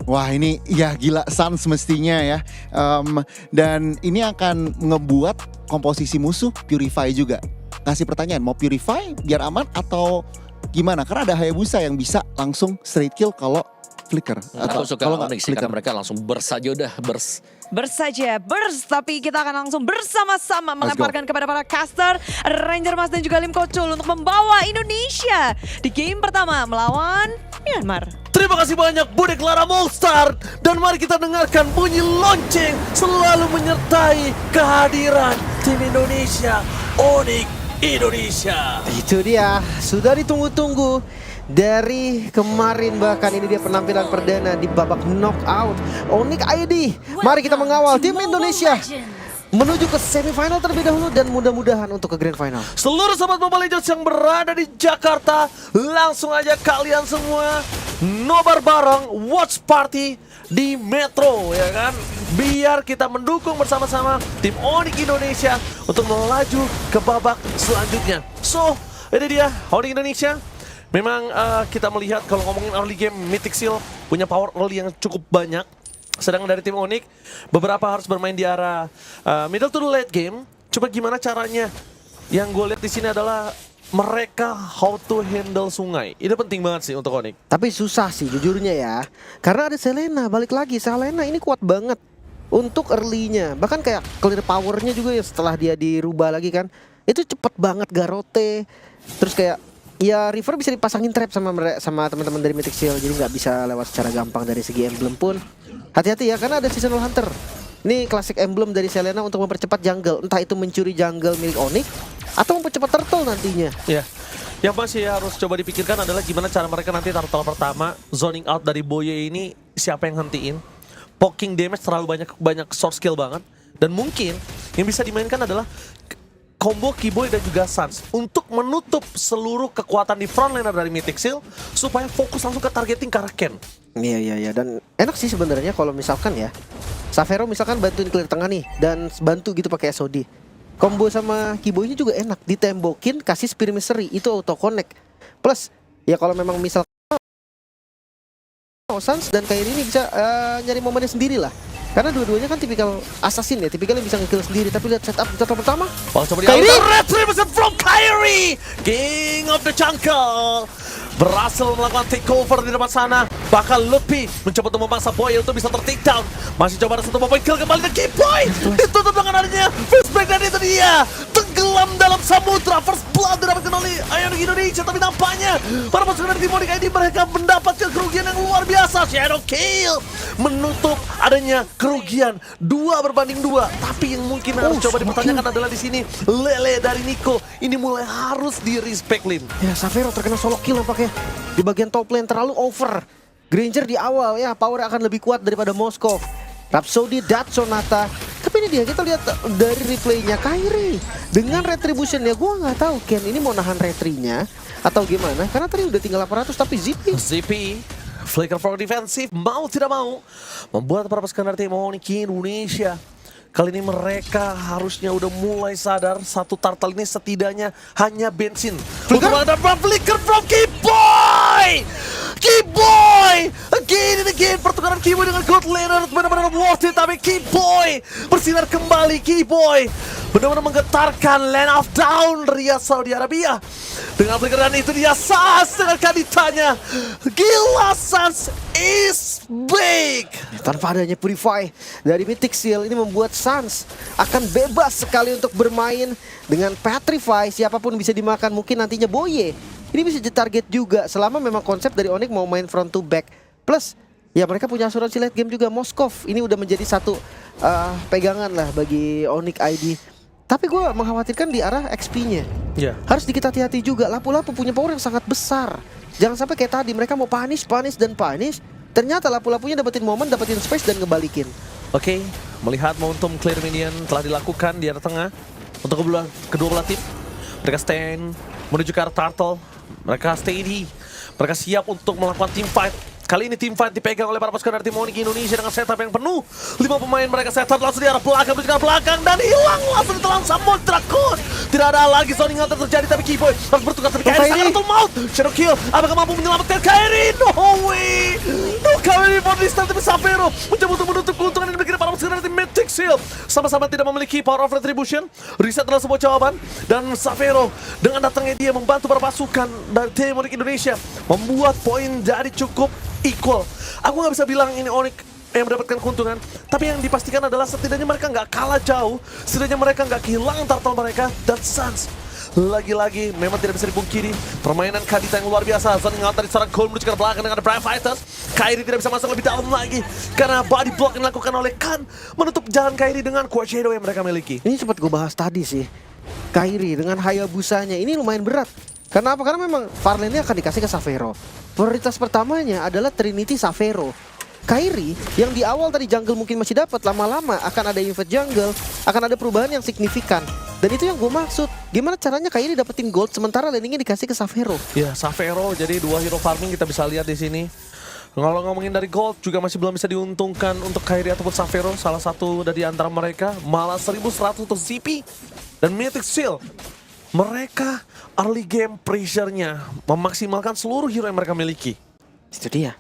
Wah ini ya gila Suns mestinya ya. Dan ini akan ngebuat komposisi musuh Purify juga. Kasih pertanyaan, mau Purify biar aman atau gimana? Karena ada Hayabusa yang bisa langsung straight kill kalau flicker. Aku suka kalau nggak Onyx sih, karena flicker. mereka langsung burst saja udah burst. Bersaja, tapi kita akan langsung bersama-sama melemparkan kepada para caster Ranger Mas dan juga Lim Kocul untuk membawa Indonesia di game pertama melawan Myanmar. Terima kasih banyak Bude Clara Molstar. Dan mari kita dengarkan bunyi lonceng selalu menyertai kehadiran tim Indonesia, Onyx Indonesia. Itu dia, sudah ditunggu-tunggu. Dari kemarin bahkan ini dia penampilan perdana di babak knockout Onyx ID. Mari kita mengawal tim Indonesia menuju ke semifinal terlebih dahulu dan mudah-mudahan untuk ke grand final. Seluruh sobat Mobile Legends yang berada di Jakarta, langsung aja kalian semua nobar bareng watch party di Metro ya kan. Biar kita mendukung bersama-sama tim Onyx Indonesia untuk melaju ke babak selanjutnya. So, ini dia Onyx Indonesia. Memang kita melihat kalau ngomongin early game, Mythic Seal punya power early yang cukup banyak. Sedangkan dari tim Onyx, beberapa harus bermain di arah middle to late game. Coba gimana caranya? Yang gue lihat di sini adalah mereka how to handle sungai. Ini penting banget sih untuk Onyx. Tapi susah sih jujurnya ya. Karena ada Selena, balik lagi. Selena ini kuat banget untuk early-nya. Bahkan kayak clear power-nya juga ya setelah dia dirubah lagi kan. Itu cepet banget Garote. Terus kayak ya River bisa dipasangin trap sama teman-teman dari Mythic Seal. Jadi nggak bisa lewat secara gampang dari segi emblem pun. Hati-hati ya karena ada Seasonal Hunter. Ini klasik emblem dari Selena untuk mempercepat jungle. Entah itu mencuri jungle milik Onyx atau mempercepat turtle nantinya. Ya, yang masih harus coba dipikirkan adalah gimana cara mereka nanti turtle pertama zoning out dari Boye ini siapa yang hentiin. Poking damage terlalu banyak source skill banget. Dan mungkin yang bisa dimainkan adalah combo Keyboy dan juga Suns untuk menutup seluruh kekuatan di frontliner dari Mythic Seal supaya fokus langsung ke targeting ke arah Ken. Iya dan enak sih sebenarnya kalau misalkan ya Savero misalkan bantuin clear tengah nih dan bantu gitu pakai SOD. Combo sama Keyboy-nya juga enak, ditembokin kasih Spear Mystery itu auto connect. Plus ya kalau memang misal Suns dan Kairi ini bisa nyari momennya sendiri lah. Karena dua-duanya kan tipikal assassin ya, tipikal yang bisa nge-kill sendiri. Tapi lihat setup di turtle pertama. Oh, coba Kairi! Retribution from Kairi, King of the Jungle, berhasil melakukan takeover di depan sana. Bahkan Lupi mencoba untuk memaksa Boy untuk bisa ter-take down. Masih coba ada satu point kill kembali dari Keyboy. Ditutup dengan adanya first break dan itu dia tenggelam dalam samudra. First blood didapatkan oleh Onyx Indonesia. Tapi nampaknya para pasukan dari tim Onyx ini mereka mendapatkan kerugian yang luar biasa. Shadow Kill menutup adanya kerugian 2-2. Tapi yang mungkin harus coba dipertanyakan adalah di sini Lele dari Nico ini mulai harus di-respect Lim. Ya Savero terkena solo kill nampaknya. Di bagian top lane terlalu over. Granger di awal ya power akan lebih kuat daripada Moskov. Rhapsody, Dat, Sonata. Tapi ini dia kita lihat dari replaynya Kairi dengan retribution ya gue nggak tahu Ken ini mau nahan retrinya atau gimana karena tadi udah tinggal 800 tapi Zippy flicker for defensive mau tidak mau membuat para pasukan dari tim Onyx Indonesia. Kali ini mereka harusnya udah mulai sadar satu turtle ini setidaknya hanya bensin. Flicker from Keyboy! Keyboy! Again and again pertukaran Keyboy dengan God Laner benar-benar worth it. Tapi Keyboy bersinar kembali. Keyboy benar-benar menggetarkan Land of Down Riyadh Saudi Arabia. Dengan flickeran itu dia Suns dengan kandidatnya. Gila Suns is big. tanpa adanya Purify dari Mythic Seal ini membuat Suns akan bebas sekali untuk bermain dengan Petrify. Siapapun bisa dimakan, mungkin nantinya Boye ini bisa target juga selama memang konsep dari Onyx mau main front to back. Plus ya mereka punya asuransi late game juga. Moskov ini udah menjadi satu pegangan lah bagi Onyx ID. Tapi gue mengkhawatirkan di arah XP-nya. Harus dikit hati-hati juga. Lapu-lapu punya power yang sangat besar. Jangan sampai kayak tadi mereka mau punish. Ternyata lapu-lapunya dapetin momen, dapetin space dan ngebalikin. Oke, melihat momentum clear minion telah dilakukan di arah tengah untuk kedua belah tim. Mereka stand menuju ke arah turtle. Mereka steady. Mereka siap untuk melakukan team fight. Kali ini tim fight dipegang oleh para pasukan dari tim Onyx Indonesia dengan setup yang penuh. 5 pemain mereka setup langsung di arah belakang, menuju ke arah belakang dan hilang langsung ditelan sama Drakon. Tidak ada lagi zoning yang terjadi, tapi Keyboy harus bertukar, tapi Kairi sangat betul maut. Shadow kill, apakah mampu menyelamatkan Kairi? No way. No Kairi for this time, tapi Xavero mencoba untuk menutup keuntungan yang dimiliki para pasukan dari tim Mythic Seal. Sama-sama tidak memiliki power of retribution. Reset adalah sebuah jawaban dan Xavero dengan datangnya dia membantu para pasukan dari tim Onyx Indonesia membuat poin jadi cukup equal. Aku nggak bisa bilang ini Onyx yang mendapatkan keuntungan, tapi yang dipastikan adalah setidaknya mereka nggak kalah jauh, setidaknya mereka nggak kehilangan turtle mereka. Dan Suns lagi-lagi memang tidak bisa dipungkiri permainan Kadita yang luar biasa. Zoning out dari seorang Gold menuju ke belakang dengan ada Prime Fighters. Kairi tidak bisa masuk lebih dalam lagi karena body block yang dilakukan oleh Khan menutup jalan Kairi dengan Quad Shadow yang mereka miliki. Ini sempat gue bahas tadi sih. Kairi dengan Hayabusanya ini lumayan berat. Karena apa? Karena memang Farlane-nya akan dikasih ke Xavero. Prioritas pertamanya adalah Trinity Xavero. Kairi yang di awal tadi jungle mungkin masih dapat, lama-lama akan ada invade jungle, akan ada perubahan yang signifikan. Dan itu yang gue maksud. Gimana caranya Kairi dapetin gold sementara landingnya dikasih ke Xavero? Ya, Xavero jadi 2 hero farming kita bisa lihat di sini. Kalau ngomongin dari gold juga masih belum bisa diuntungkan untuk Kairi ataupun Xavero. Salah satu dari antara mereka malah 1100 untuk ZP dan Mythic Seal. Mereka early game pressure-nya memaksimalkan seluruh hero yang mereka miliki. Itu dia.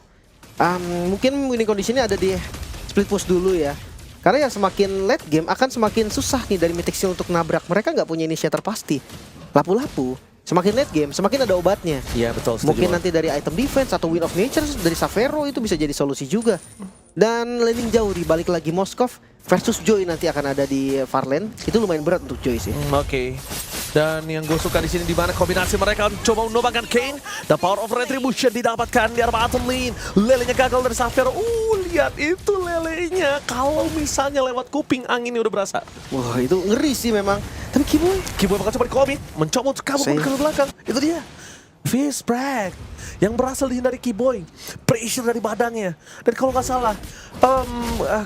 Mungkin winning condition-nya ada di split push dulu ya. Karena ya semakin late game akan semakin susah nih dari Mythic Seal untuk nabrak. Mereka nggak punya initiator pasti. Lapu-lapu. Semakin late game, semakin ada obatnya. Iya betul. Mungkin nanti dari item defense atau Wind of Nature dari Xavero itu bisa jadi solusi juga. Dan landing jauh dibalik lagi Moskov versus Joy nanti akan ada di Farlane. Itu lumayan berat untuk Joy sih. Oke. Dan yang gue suka di sini di mana kombinasi mereka coba menumbangkan Kane. The power of retribution didapatkan di arah bottom lane. Lelenya gagal dari Xavero. Lihat itu lelenya. Kalau misalnya lewat kuping anginnya udah berasa. Wah itu ngeri sih memang. Tapi Keyboy bakal coba di-commit, mencoba untuk kabur ke belakang. Itu dia. Fist break yang berhasil dihindari Keyboy. Pressure dari badannya. Dan kalau nggak salah,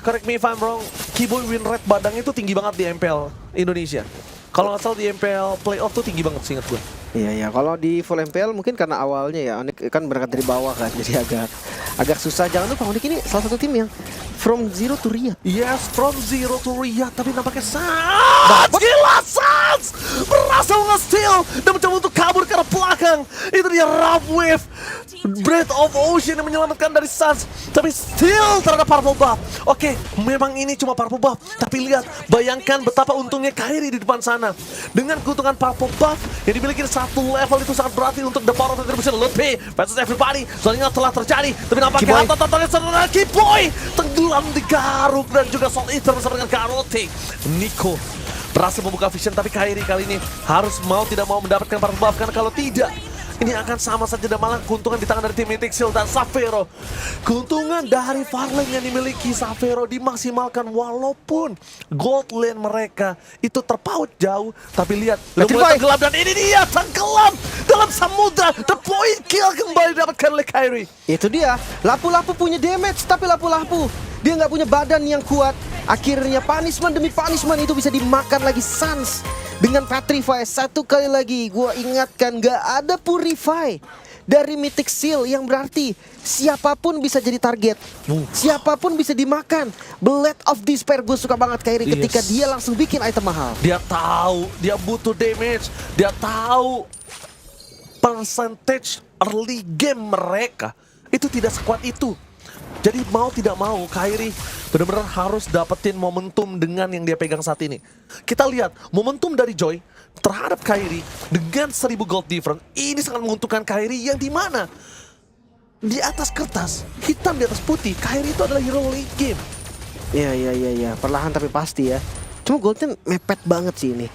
correct me if I'm wrong, Keyboy win rate badannya itu tinggi banget di MPL Indonesia. Kalau nggak salah di MPL playoff tuh tinggi banget seingat gue. Iya, kalau di full MPL mungkin karena awalnya ya Onyx kan berangkat dari bawah kan, jadi agak susah. Jangan lupa Onyx ini salah satu tim yang from zero to Riyadh. Yes, from zero to Riyadh, tapi nampaknya Suns gila, Suns berhasil nge-steal dan mencoba untuk kabur ke arah belakang. Itu dia Rough Wave, Breath of Ocean yang menyelamatkan dari Suns, tapi still terhadap Purple Buff. Oke, memang ini cuma Purple Buff, tapi lihat, bayangkan betapa untungnya Kairi di depan sana. Dengan keuntungan Purple Buff yang dimiliki satu level itu sangat berarti untuk the power of retribution. Ludwig versus everybody. Soalnya telah terjadi, tapi nampaknya Totalnya serta Keyboy tenggelam di garuk dan juga Soul Eater bersama dengan Karotik. Nico berhasil membuka vision, tapi Kairi kali ini harus mau tidak mau mendapatkan Purple Buff, karena kalau tidak ini akan sama saja dan malah keuntungan di tangan dari tim Mythic Seal dan Xavero. Keuntungan dari Farlane yang dimiliki Xavero dimaksimalkan walaupun gold lane mereka itu terpaut jauh. Tapi lihat, mulai tenggelam dan ini dia tenggelam dalam samudra. The point kill kembali didapatkan oleh Kairi. Itu dia, Lapu-Lapu punya damage, tapi Lapu-Lapu dia nggak punya badan yang kuat. Akhirnya punishment demi punishment itu bisa dimakan lagi Suns dengan Petrify. Satu kali lagi gue ingatkan, gak ada Purify dari Mythic Seal, yang berarti siapapun bisa jadi target, siapapun bisa dimakan. Blade of Despair, gue suka banget Kairi ketika dia langsung bikin item mahal. Dia tahu dia butuh damage, dia tahu percentage early game mereka itu tidak sekuat itu. Jadi mau tidak mau Kairi benar-benar harus dapetin momentum dengan yang dia pegang saat ini. Kita lihat momentum dari Joy terhadap Kairi dengan 1000 gold difference. Ini sangat menguntungkan Kairi yang dimana di atas kertas, hitam di atas putih, Kairi itu adalah hero late game. Iya, perlahan tapi pasti ya. Cuma goldnya mepet banget sih ini.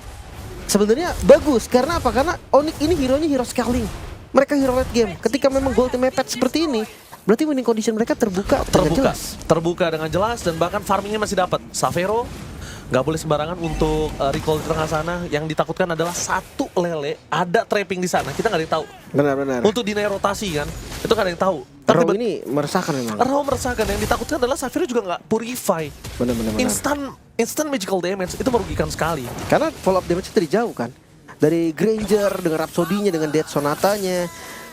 Sebenarnya bagus, karena apa? Karena Onyx ini hero-nya hero scaling. Mereka hero late game. Ketika memang goldnya mepet seperti ini, berarti winning condition mereka terbuka dengan jelas dan bahkan farmingnya masih dapat. Xavero nggak boleh sembarangan untuk recall di tengah sana. Yang ditakutkan adalah satu lele ada trapping di sana, kita nggak ada yang tahu. Benar. Untuk dinaik rotasi kan, itu nggak ada yang tahu. Raw ini meresahkan memang. Raw meresahkan. Yang ditakutkan adalah Xavero juga nggak purify. Benar. Instant magical damage itu merugikan sekali. Karena follow up damage dari jauh kan. Dari Granger dengan Rhapsody-nya, dengan Death Sonata-nya.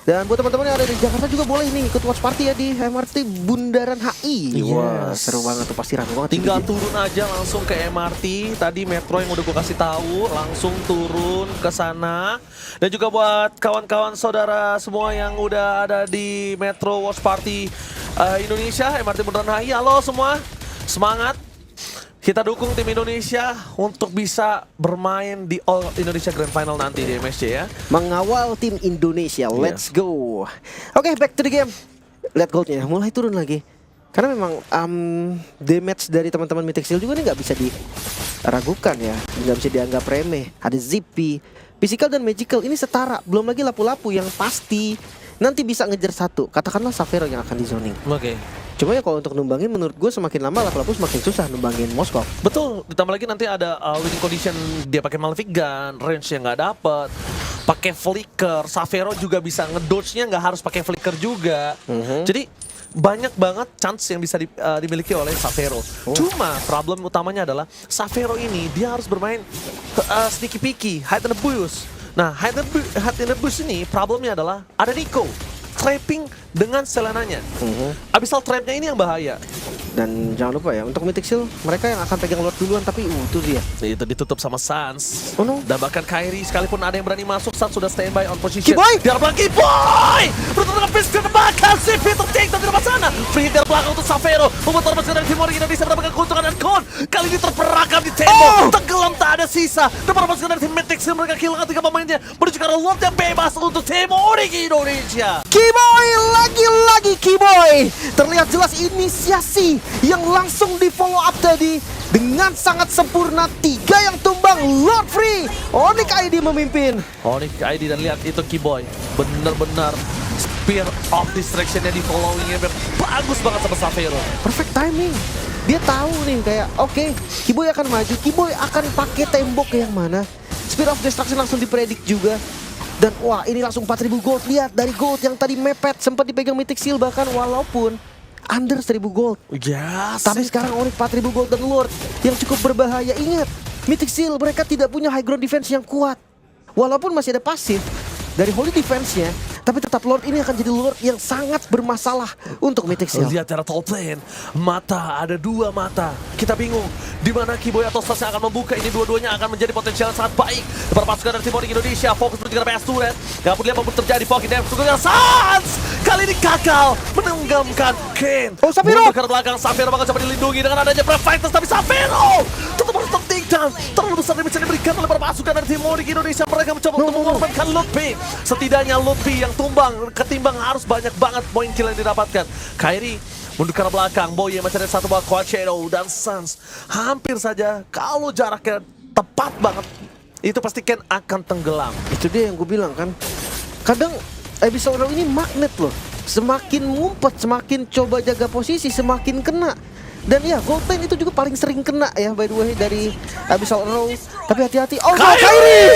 Dan buat teman-teman yang ada di Jakarta juga boleh nih ikut watch party ya di MRT Bundaran HI. Wah, Yes. seru banget tuh, pasti rame banget. Tinggal ini. turun aja langsung ke MRT. Tadi Metro yang udah gue kasih tahu, langsung turun ke sana. Dan juga buat kawan-kawan saudara semua yang udah ada di Metro Watch Party Indonesia, MRT Bundaran HI. Halo semua, semangat. Kita dukung tim Indonesia untuk bisa bermain di All Indonesia Grand Final nanti di MSC ya. Mengawal tim Indonesia, let's go. Oke, back to the game. Lihat goldnya, mulai turun lagi. Karena memang damage dari teman-teman Mythic Seal juga nih nggak bisa diragukan ya, nggak bisa dianggap remeh. Ada Zippy, Physical dan Magical ini setara. Belum lagi lapu-lapu yang pasti nanti bisa ngejar satu. Katakanlah Savero yang akan di zoning. Oke. Cuma ya kalau untuk numbangin menurut gue semakin lama lapu-lapu semakin susah numbangin Moskov. Betul, ditambah lagi nanti ada winning condition, dia pakai Malefic Gun, range yang nggak dapet, pakai flicker, Savero juga bisa ngedodge-nya nggak harus pakai flicker juga. Jadi banyak banget chance yang bisa dimiliki oleh Savero. Cuma problem utamanya adalah Savero ini dia harus bermain sneaky peeky, hide in the bush. Nah, hide in the bush ini problemnya adalah ada Nico trapping dengan Selenanya. Abyssal trapnya ini yang bahaya. Dan jangan lupa ya, untuk Mythic Seal mereka yang akan pegang Lord duluan, tapi itu dia. Itu ditutup sama Sans. Oh no. Dan bahkan Kairi sekalipun ada yang berani masuk, Sans sudah standby on position. Kiboy! Di arah belakang Kiboy! Berutuh dengan Fist ke belakang, si Peter Take dan tidak sana. Free hit dari belakang untuk Savero. Memutar mesin dari Timor Indonesia mendapatkan keuntungan dan Kon. Kali ini terperangkap di tembok. Tenggelam tak ada sisa. Depan mesin dari tim Mythic Seal mereka kehilangan 3 pemainnya. Menuju ke arah Lord yang bebas untuk Timor Indonesia. Kiboy, lagi-lagi Kiboy. Terlihat jelas inisiasi yang langsung di follow up tadi dengan sangat sempurna. 3 yang tumbang, Lord Free. Onyx ID memimpin. Onyx ID dan lihat itu Kiboy. Benar-benar Spear of Distraction-nya di following-nya bagus banget sama Savero. Perfect timing. Dia tahu nih kayak oke, Kiboy akan maju, Kiboy akan pakai tembok ke yang mana. Spear of Destruction langsung dipredik juga. Dan wah, ini langsung 4000 gold. Lihat dari gold yang tadi mepet sempat dipegang Mythic Seal bahkan walaupun under 1000 gold. Yes. Tapi sekarang Onyx 4000 gold dan Lord yang cukup berbahaya. Ingat, Mythic Seal mereka tidak punya high ground defense yang kuat. Walaupun masih ada pasif dari Holy Defense-nya, tapi tetap Lord ini akan jadi Lord yang sangat bermasalah untuk Mythic Seal. Lihat cara top lane, mata, ada 2 mata. Kita bingung di mana Kiboy atau Stas yang akan membuka. Ini dua-duanya akan menjadi potensial yang sangat baik. Depan pasukan dari Timor Indonesia, fokus menuju ke PS turret. Gak perlu lihat apa yang terjadi, Pocket Damage tunggu dengan Sans. Kali ini gagal menenggelamkan Kane. Oh, Savero! Mundur ke belakang, Savero bakal coba dilindungi dengan adanya Brave Fighters, tapi Savero tetap harus tertinggal. Terlalu besar damage yang diberikan oleh para pasukan dari Timor Indonesia. Mereka mencoba untuk mengorbankan Lutfi. Setidaknya Lutfi yang tumbang ketimbang harus banyak banget poin kill yang didapatkan. Kairi mundur ke arah belakang, Boye mencari satu buah Quad Shadow dan Sans. Hampir saja kalau jaraknya tepat banget, itu pasti Ken akan tenggelam. Itu dia yang gue bilang kan. Kadang Abyssal Row ini magnet loh. Semakin ngumpet, semakin coba jaga posisi, semakin kena. Dan ya, gold lane itu juga paling sering kena ya by the way dari Abyssal Row. Tapi hati-hati. Oh, Kairi!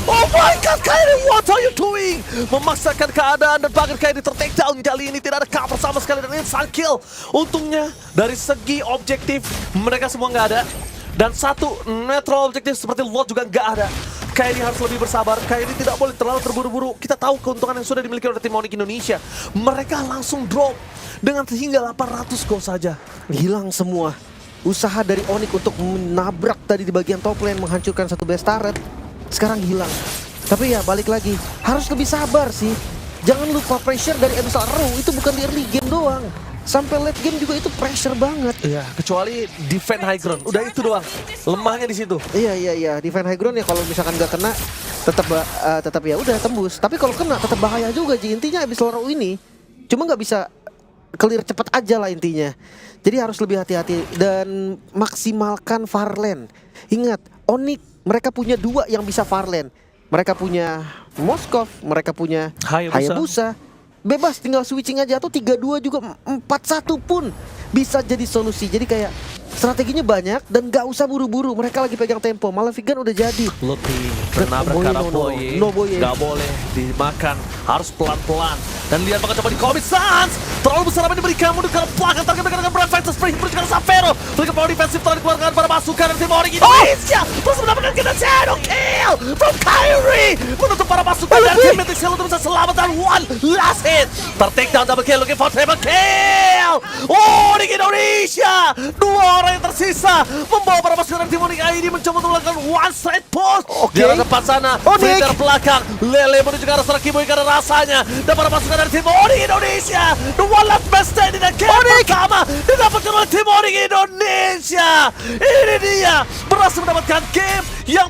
Oh my god, Kairi, what are you doing? Memaksakan keadaan dan bahkan Kairi ter-take down. Kali ini tidak ada cover sama sekali dan instant kill. Untungnya dari segi objektif mereka semua nggak ada. Dan satu netral objektif seperti Lord juga nggak ada. Kairi harus lebih bersabar. Kairi tidak boleh terlalu terburu-buru. Kita tahu keuntungan yang sudah dimiliki oleh tim Onyx Indonesia. Mereka langsung drop dengan hingga 800 goal saja. Hilang semua. Usaha dari Onyx untuk menabrak tadi di bagian top lane, menghancurkan satu base turret, sekarang hilang. Tapi ya balik lagi, harus lebih sabar sih. Jangan lupa pressure dari Abyssal Row itu bukan di early game doang. Sampai late game juga itu pressure banget. Iya, kecuali defend high ground. Udah itu doang. Lemahnya di situ. Iya. Defend high ground ya kalau misalkan nggak kena tetap ya udah tembus. Tapi kalau kena tetap bahaya juga. Jadi intinya Abyssal Row ini cuma nggak bisa clear cepat aja lah intinya. Jadi harus lebih hati-hati dan maksimalkan Farland. Ingat, Onyx mereka punya 2 yang bisa Farland. Mereka punya Moskov, mereka punya Hayabusa. Bebas tinggal switching aja atau 3-2 juga 4-1 pun bisa jadi solusi. Jadi kayak strateginya banyak dan gak usah buru-buru. Mereka lagi pegang tempo. Malefic Gun udah jadi. Lutfi bernabrak ke arah Boye. No Boye. Gak boleh dimakan. Harus pelan-pelan. Dan lihat bakal coba di commit Sans. Terlalu besar apa yang diberikan. Mundur ke arah belakang. Target dengan Brave Fighters Spring. Menuju ke arah Savero. Berikan power defensif telah dikeluarkan pada pasukan dari tim Onyx Indonesia. Terus mendapatkan kita shadow kill from Kairi. Menutup para pasukan Dan tim Mythic Seal untuk bisa selamatkan one last hit. Ter-take down double kill, looking for triple kill. Onyx Indonesia, 2 orang yang tersisa membawa para pasukan tim Onyx ID mencoba untuk melakukan one straight push. Oke. Di arah depan sana, Onyx. Flitter belakang, Lele menuju ke arah seorang Kiboy karena rasanya dan para pasukan dari tim Onyx Indonesia, the one last best stand in the game pertama didapatkan oleh tim Onyx Indonesia. Ini dia berhasil mendapatkan game yang